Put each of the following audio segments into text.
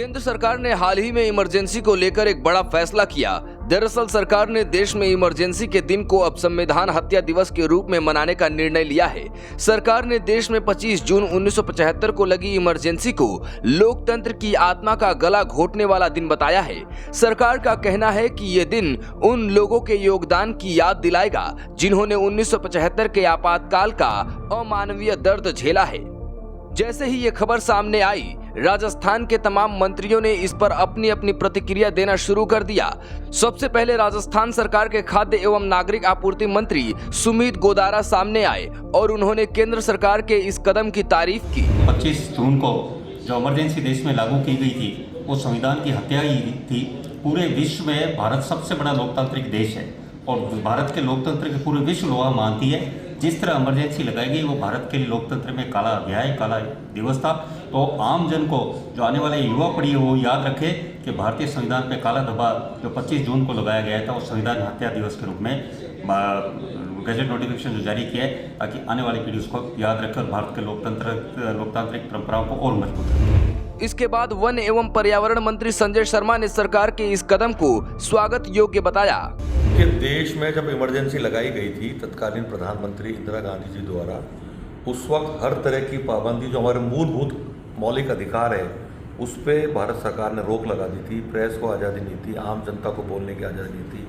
केंद्र सरकार ने हाल ही में इमरजेंसी को लेकर एक बड़ा फैसला किया। दरअसल सरकार ने देश में इमरजेंसी के दिन को अब संविधान हत्या दिवस के रूप में मनाने का निर्णय लिया है। सरकार ने देश में 25 जून 1975 को लगी इमरजेंसी को लोकतंत्र की आत्मा का गला घोटने वाला दिन बताया है। सरकार का कहना है कि ये दिन उन लोगों के योगदान की याद दिलाएगा जिन्होंने 1975 के आपातकाल का अमानवीय दर्द झेला है। जैसे ही ये खबर सामने आई, राजस्थान के तमाम मंत्रियों ने इस पर अपनी अपनी प्रतिक्रिया देना शुरू कर दिया। सबसे पहले राजस्थान सरकार के खाद्य एवं नागरिक आपूर्ति मंत्री सुमित गोदारा सामने आए और उन्होंने केंद्र सरकार के इस कदम की तारीफ की। 25 जून को जो इमरजेंसी देश में लागू की गई थी वो संविधान की हत्या ही थी। पूरे विश्व में भारत सबसे बड़ा लोकतांत्रिक देश है और भारत के लोकतंत्र के पूरे विश्व लोहा मानती है। जिस तरह इमरजेंसी लगाई गई वो भारत के लिए लोकतंत्र में काला अध्याय, काला दिवस था। तो आम जन को, जो आने वाले युवा पीढ़ी है, वो याद रखे कि भारतीय संविधान पे काला धब्बा जो 25 जून को लगाया गया था वो संविधान हत्या दिवस के रूप में गजट नोटिफिकेशन जो जारी किया है, ताकि आने वाली पीढ़ी उसको याद रखे और भारत के लोकतांत्रिक परंपराओं को और मजबूत रखे। इसके बाद वन एवं पर्यावरण मंत्री संजय शर्मा ने सरकार के इस कदम को स्वागत योग्य बताया कि देश में जब इमरजेंसी लगाई गई थी तत्कालीन प्रधानमंत्री इंदिरा गांधी जी द्वारा, उस वक्त हर तरह की पाबंदी जो हमारे मूलभूत मौलिक अधिकार है उस पर भारत सरकार ने रोक लगा दी थी। प्रेस को आज़ादी नहीं थी, आम जनता को बोलने की आज़ादी नहीं थी,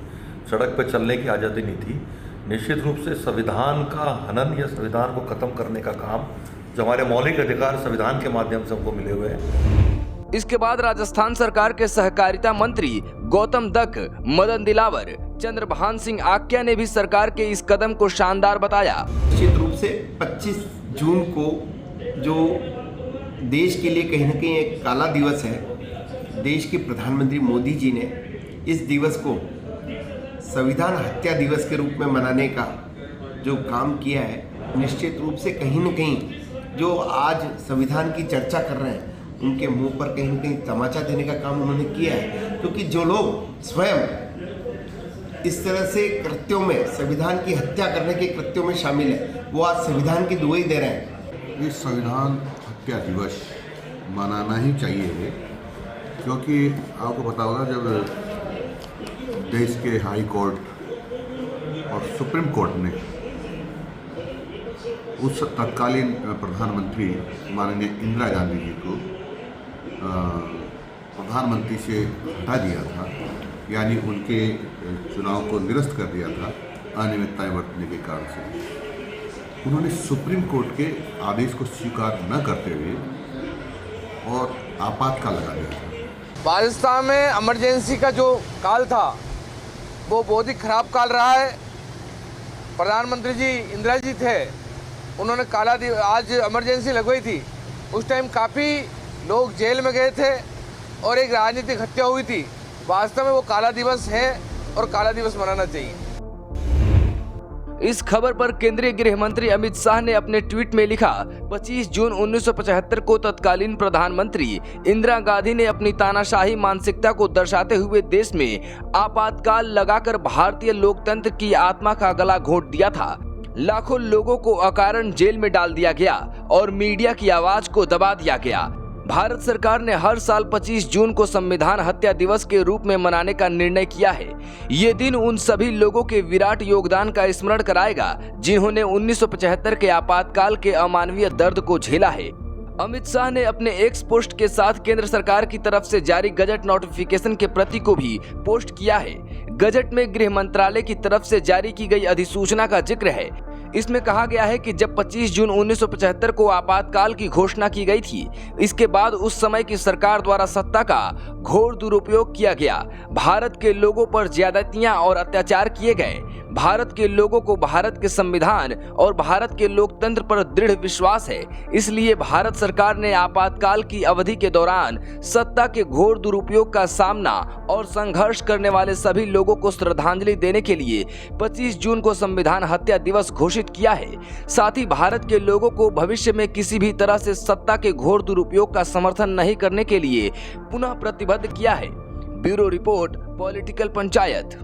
सड़क पर चलने की आज़ादी नहीं थी। निश्चित रूप से संविधान का हनन या संविधान को ख़त्म करने का काम, जो हमारे मौलिक अधिकार संविधान के माध्यम से हमको मिले हुए हैं। इसके बाद राजस्थान सरकार के सहकारिता मंत्री गौतम दत्त, मदन दिलावर, चंद्रभान सिंह आक्या ने भी सरकार के इस कदम को शानदार बताया। निश्चित रूप से 25 जून को जो देश के लिए कहीं न कहीं एक काला दिवस है, देश के प्रधानमंत्री मोदी जी ने इस दिवस को संविधान हत्या दिवस के रूप में मनाने का जो काम किया है, निश्चित रूप से कहीं न कहीं जो आज संविधान की चर्चा कर रहे हैं उनके मुंह पर कहीं न कहीं तमाचा देने का काम उन्होंने किया है। क्योंकि जो लोग स्वयं इस तरह से कृत्यों में, संविधान की हत्या करने के कृत्यों में शामिल है, वो आज संविधान की दुहाई दे रहे हैं। इस संविधान हत्या दिवस मनाना ही चाहिए, क्योंकि आपको पता होगा जब देश के हाई कोर्ट और सुप्रीम कोर्ट ने उस तत्कालीन प्रधानमंत्री माननीय इंदिरा गांधी जी को प्रधानमंत्री से हटा दिया था, यानी उनके चुनाव को निरस्त कर दिया था अनियमितताएं बरतने के कारण से, उन्होंने सुप्रीम कोर्ट के आदेश को स्वीकार न करते हुए और आपातकाल लगा दिया था। राजस्थान में इमरजेंसी का जो काल था वो बहुत ही खराब काल रहा है। प्रधानमंत्री जी इंदिरा जी थे, उन्होंने आज इमरजेंसी लगवाई थी। उस टाइम काफ़ी लोग जेल में गए थे और एक राजनीतिक हत्या हुई थी। वास्तव में वो काला दिवस है और काला दिवस मनाना चाहिए। इस खबर पर केंद्रीय गृह मंत्री अमित शाह ने अपने ट्वीट में लिखा, 25 जून 1975 को तत्कालीन प्रधानमंत्री इंदिरा गांधी ने अपनी तानाशाही मानसिकता को दर्शाते हुए देश में आपातकाल लगाकर भारतीय लोकतंत्र की आत्मा का गला घोंट दिया था। लाखों लोगों को अकारण जेल में डाल दिया गया और मीडिया की आवाज को दबा दिया गया। भारत सरकार ने हर साल 25 जून को संविधान हत्या दिवस के रूप में मनाने का निर्णय किया है। ये दिन उन सभी लोगों के विराट योगदान का स्मरण कराएगा जिन्होंने 1975 के आपातकाल के अमानवीय दर्द को झेला है। अमित शाह ने अपने एक्स पोस्ट के साथ केंद्र सरकार की तरफ से जारी गजट नोटिफिकेशन के प्रति को भी पोस्ट किया है। गजट में गृह मंत्रालय की तरफ से जारी की गई अधिसूचना का जिक्र है। इसमें कहा गया है कि जब 25 जून 1975 को आपातकाल की घोषणा की गई थी, इसके बाद उस समय की सरकार द्वारा सत्ता का घोर दुरुपयोग किया गया। भारत के लोगों पर ज्यादतियां और अत्याचार किए गए। भारत के लोगों को भारत के संविधान और भारत के लोकतंत्र पर दृढ़ विश्वास है। इसलिए भारत सरकार ने आपातकाल की अवधि के दौरान सत्ता के घोर दुरुपयोग का सामना और संघर्ष करने वाले सभी लोगों को श्रद्धांजलि देने के लिए 25 जून को संविधान हत्या दिवस घोषित किया है। साथ ही भारत के लोगों को भविष्य में किसी भी तरह से सत्ता के घोर दुरुपयोग का समर्थन नहीं करने के लिए पुनः प्रतिबद्ध किया है। Bureau report, political panchayat.